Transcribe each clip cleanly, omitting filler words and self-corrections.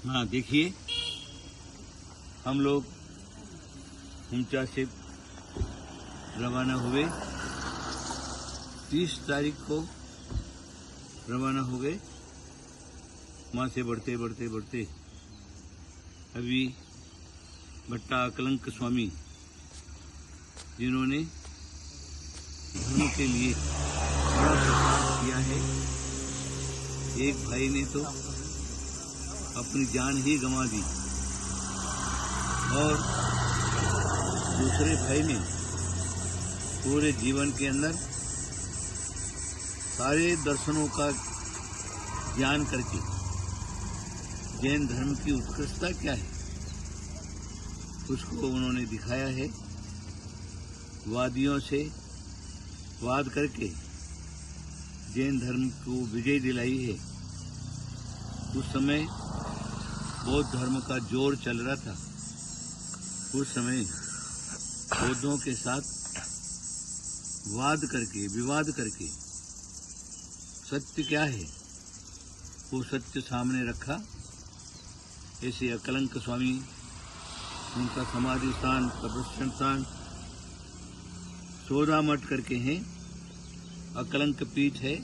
हाँ देखिए, हम लोग हुमचा से रवाना हुए, 30 तारीख को रवाना हो गए। वहाँ से बढ़ते बढ़ते बढ़ते अभी भट्टा अकलंक स्वामी, जिन्होंने धर्म के लिए बड़ा प्रचार किया है। एक भाई ने तो अपनी जान ही गंवा दी और दूसरे भाई ने पूरे जीवन के अंदर सारे दर्शनों का ज्ञान करके जैन धर्म की उत्कृष्टता क्या है उसको उन्होंने दिखाया है। वादियों से वाद करके जैन धर्म को विजय दिलाई है। उस समय बौद्ध धर्म का जोर चल रहा था। उस समय बौद्धों के साथ वाद करके, विवाद करके सत्य क्या है वो सत्य सामने रखा। ऐसे अकलंक स्वामी, उनका समाधि स्थान, कब्रिस्तान स्थान सोदा मठ करके हैं, अकलंक पीठ है।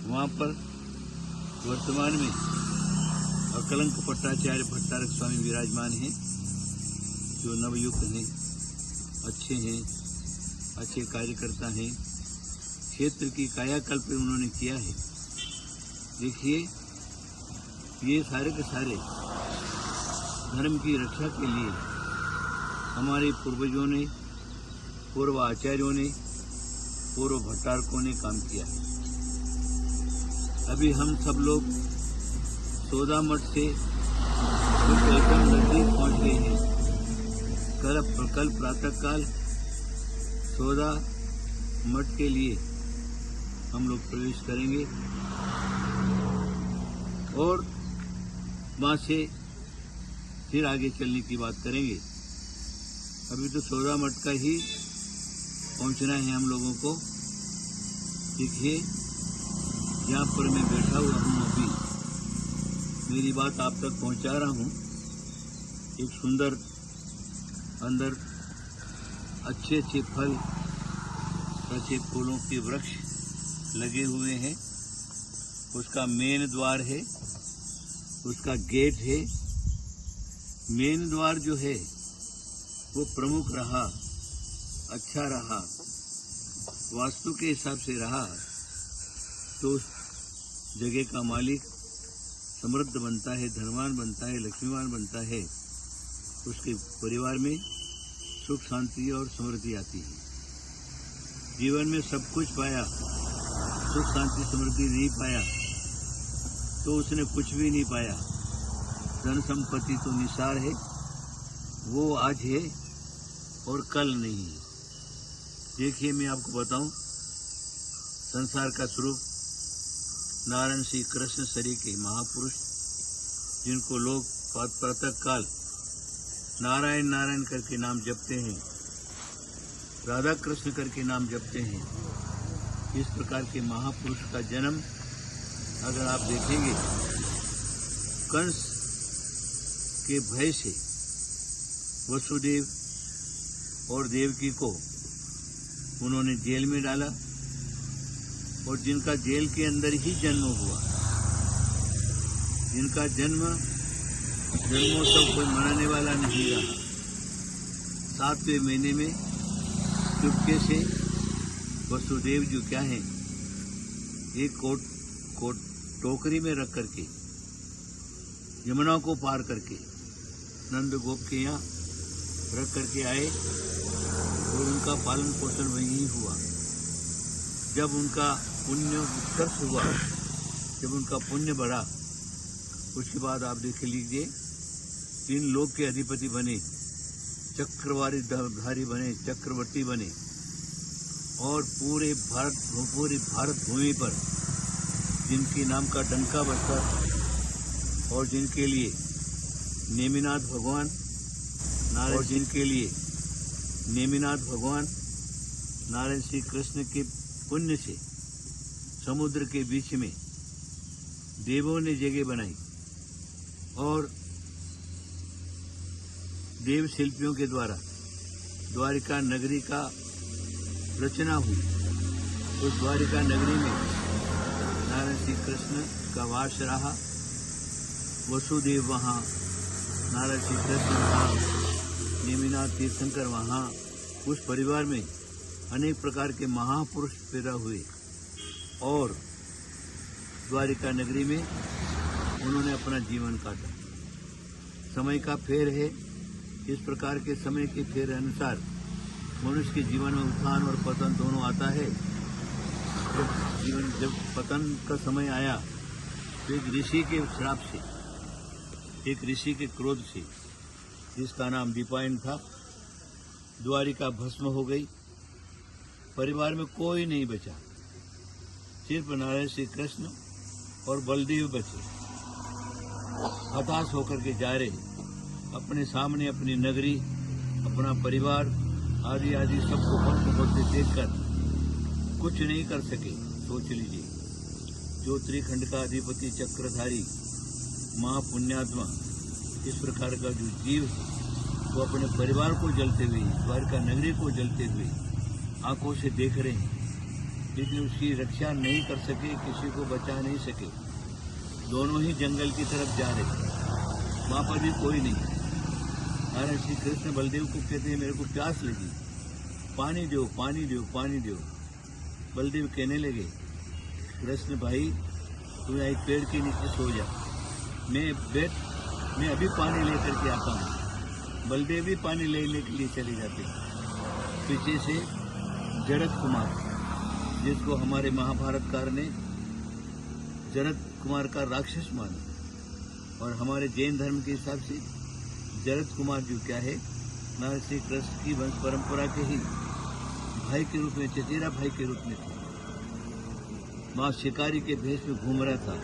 वहाँ पर वर्तमान में अकलंक पट्टाचार्य भट्टारक स्वामी विराजमान हैं, जो नवयुक्त हैं, अच्छे कार्यकर्ता हैं। क्षेत्र की कायाकल्प उन्होंने किया है। देखिए, ये सारे के सारे धर्म की रक्षा के लिए हमारे पूर्वजों ने, पूर्व आचार्यों ने, पूर्व भट्टारकों ने काम किया है। अभी हम सब लोग सोदा मठ से कुछ एकदम नजदीक पहुंच गए हैं। कल प्रातःकाल सोदा मठ के लिए हम लोग प्रवेश करेंगे और वहाँ से फिर आगे चलने की बात करेंगे। अभी तो सोदा मठ का ही पहुंचना है हम लोगों को। देखिए, यहाँ पर मैं बैठा हुआ हूँ, अभी मेरी बात आप तक पहुंचा रहा हूँ। एक सुंदर अंदर अच्छे अच्छे फल, अच्छे फूलों के वृक्ष लगे हुए हैं। उसका मेन द्वार है, उसका गेट है। मेन द्वार जो है वो प्रमुख रहा, अच्छा रहा, वास्तु के हिसाब से रहा तो उस जगह का मालिक समृद्ध बनता है, धनवान बनता है, लक्ष्मीवान बनता है। उसके परिवार में सुख शांति और समृद्धि आती है। जीवन में सब कुछ पाया, सुख शांति समृद्धि नहीं पाया तो उसने कुछ भी नहीं पाया। धन संपत्ति तो निसार है, वो आज है और कल नहीं है। देखिए, मैं आपको बताऊं, संसार का स्वरूप नारायण श्री कृष्ण शरीर के महापुरुष, जिनको लोग प्रातः काल नारायण नारायण करके नाम जपते हैं, राधा कृष्ण करके नाम जपते हैं। इस प्रकार के महापुरुष का जन्म अगर आप देखेंगे, कंस के भय से वसुदेव और देवकी को उन्होंने जेल में डाला और जिनका जेल के अंदर ही जन्म हुआ, जिनका जन्मोत्सव कोई मनाने वाला नहीं रहा, 7वें महीने में चुपके से वसुदेव जो क्या है, एक कोट टोकरी में रख करके यमुना को पार करके नंद गोप के यहाँ रख करके आए और उनका पालन पोषण वहीं हुआ। जब उनका पुण्य उत्कर्ष हुआ, जब उनका पुण्य बढ़ा, उसके बाद आप देख लीजिए, 3 लोक के अधिपति बने, चक्रधारी बने, चक्रवर्ती बने और पूरे भारत भूमि पर जिनके नाम का डंका बजता और जिनके लिए नेमिनाथ भगवान नारायण श्री कृष्ण के पुण्य से समुद्र के बीच में देवों ने जगह बनाई। और देव शिल्पियों के द्वारा द्वारिका नगरी का रचना हुई। उस द्वारिका नगरी में नारायण श्री कृष्ण का वास रहा। वसुदेव वहाँ, नारायण श्री कृष्ण वहाँ, नेमिनाथ तीर्थंकर वहाँ। उस परिवार में अनेक प्रकार के महापुरुष पैदा हुए और द्वारिका नगरी में उन्होंने अपना जीवन काटा। समय का फेर है। इस प्रकार के समय के फेर अनुसार मनुष्य के जीवन में उत्थान और पतन दोनों आता है। जब पतन का समय आया तो एक ऋषि के श्राप से, एक ऋषि के क्रोध से, जिसका नाम दीपायन था, द्वारिका भस्म हो गई। परिवार में कोई नहीं बचा, सिर्फ नारायण श्री कृष्ण और बलदेव बचे। हताश होकर के जा रहे, अपने सामने अपनी नगरी, अपना परिवार आदि आदि सबको भस्म होते देखकर कुछ नहीं कर सके। सोच लीजिए, जो त्रिखंड का अधिपति चक्रधारी महापुण्यात्मा, इस प्रकार का जो जीव है, वो अपने परिवार को जलते हुए, द्वारका नगरी को जलते हुए आंखों से देख रहे हैं, लेकिन उसकी रक्षा नहीं कर सके, किसी को बचा नहीं सके। दोनों ही जंगल की तरफ जा रहे, वहां पर भी कोई नहीं। नारायण श्री कृष्ण बलदेव को कहते हैं, मेरे को प्यास लगी, पानी दो, पानी दो, पानी दो। बलदेव कहने लगे, कृष्ण भाई तू एक पेड़ के नीचे सो जा, मैं अभी पानी लेकर के आता हूँ। बलदेव भी पानी लेने के लिए चले जाते हैं। पीछे से जरद कुमार, जिसको हमारे महाभारतकार ने जरद कुमार का राक्षस माना, और हमारे जैन धर्म के हिसाब से जरद कुमार जो क्या है, नारायण श्री कृष्ण की वंश परंपरा के ही भाई के रूप में, चचेरा भाई के रूप में थे। वहाँ शिकारी के भेष में घूम रहा था,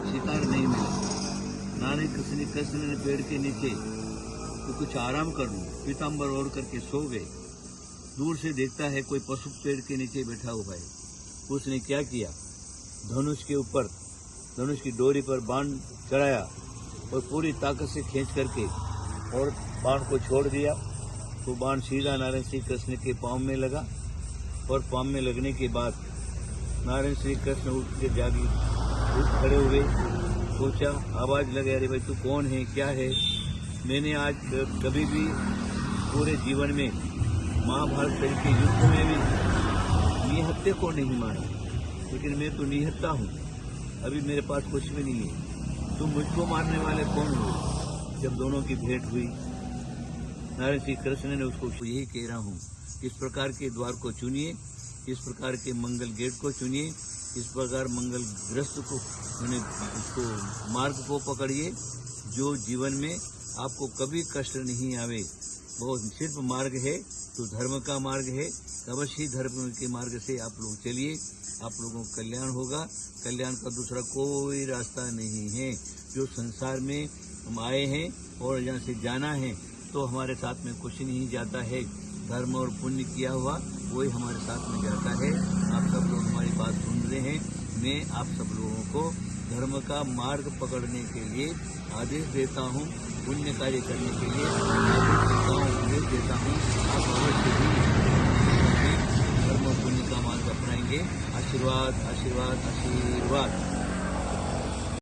शिकार नहीं मिला। नारायण कृष्ण ने पेड़ के नीचे तो कुछ आराम कर लूं, पीताम्बर ओढ़ करके सो गए। दूर से देखता है कोई पशु पेड़ के नीचे बैठा हुआ है। उसने क्या किया, धनुष के ऊपर, धनुष की डोरी पर बाण चढ़ाया और पूरी ताकत से खींच करके और बाण को छोड़ दिया। तो बाण सीधा नारायण श्री कृष्ण के पाँव में लगा, और पाँव में लगने के बाद नारायण श्री कृष्ण उठ के जागी, उठ खड़े हुए। सोचा, आवाज लगे, अरे भाई तू कौन है, क्या है। मैंने आज कभी भी पूरे जीवन में महाभारत के युद्ध में भी निहत्ते को नहीं मारा, लेकिन मैं तो निहत्ता हूँ, अभी मेरे पास कुछ भी नहीं है। तुम मुझको मारने वाले कौन हो। जब दोनों की भेंट हुई, नारायण श्री कृष्ण ने उसको यही कह रहा हूँ, इस प्रकार के द्वार को चुनिए, इस प्रकार के मंगल गेट को चुनिए, इस प्रकार मंगल ग्रस्त को, मैंने उसको मार्ग को पकड़िए, जो जीवन में आपको कभी कष्ट नहीं आवे। वो सिर्फ मार्ग है तो धर्म का मार्ग है, अवश्य ही धर्म के मार्ग से आप लोग चलिए, आप लोगों को कल्याण होगा। कल्याण का दूसरा कोई रास्ता नहीं है। जो संसार में हम आए हैं और यहाँ से जाना है, तो हमारे साथ में कुछ नहीं जाता है। धर्म और पुण्य किया हुआ वही हमारे साथ में जाता है। आप सब लोग हमारी बात सुन रहे हैं। मैं आप सब लोगों को धर्म का मार्ग पकड़ने के लिए आदेश देता हूँ, पुण्य कार्य करने के लिए आदेश देता हूँ। आप अवश्य ही धर्म और पुण्य का मार्ग अपनाएंगे। आशीर्वाद, आशीर्वाद, आशीर्वाद।